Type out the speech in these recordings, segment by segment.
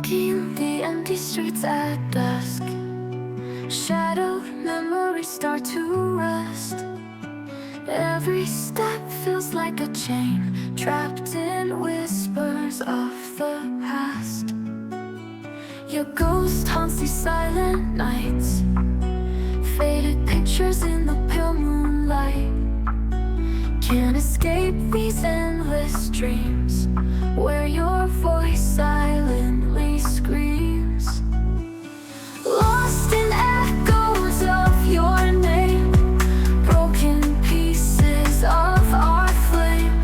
Walking the empty streets at dusk, shadowed memories start to rust. Every step feels like a chain, trapped in whispers of the past. Your ghost haunts these silent nights, faded pictures in the pale moonlight. Can't escape these endless dreams, where your voice silently screams. Lost in echoes of your name, broken pieces of our flame,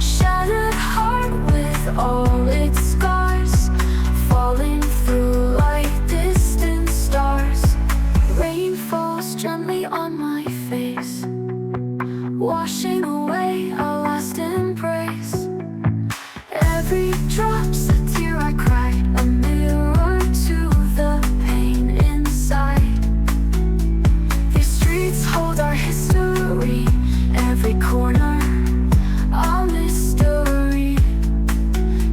shattered heart with all its scars, falling through like distant stars. Rain falls gently on my face, washing away our last embrace. Every drop's a tear I cried, a mirror to the pain inside. These streets hold our history, every corner a mystery.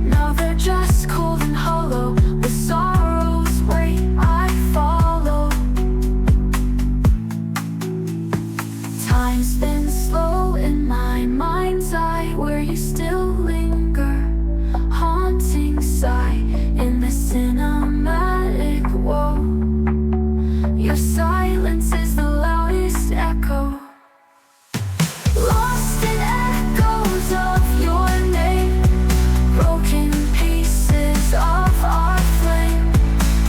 Now they're just cold and hollow, with sorrow's weight I follow. Time's been slow in my mind's eye, where you still linger, haunting sigh in the cinematic woe. Your silence is the loudest echo. Lost in echoes of your name, broken pieces of our flame,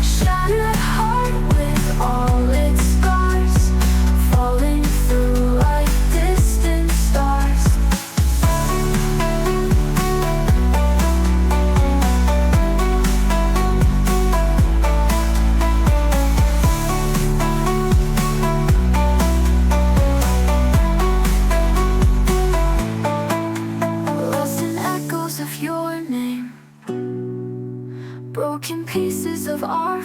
shattered heart with all its scars, falling through like distant stars. Lost in echoes of your name, broken pieces of our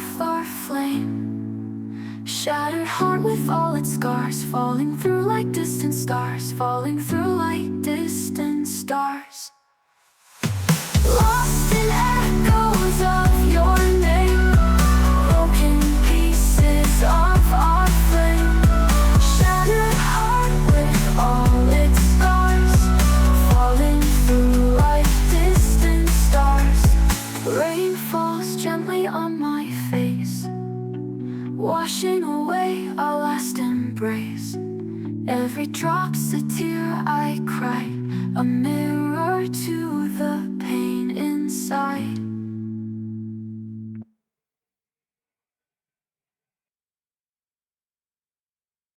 flame, shattered heart with all its scars, falling through like distant stars, falling through like distant stars. Lost in echoes of your name, broken pieces of our flame, shattered heart with all its scars, falling through like distant stars. Rain falls gently on my face, washing away our last embrace. Every drop's a tear I cried, a mirror to the pain inside.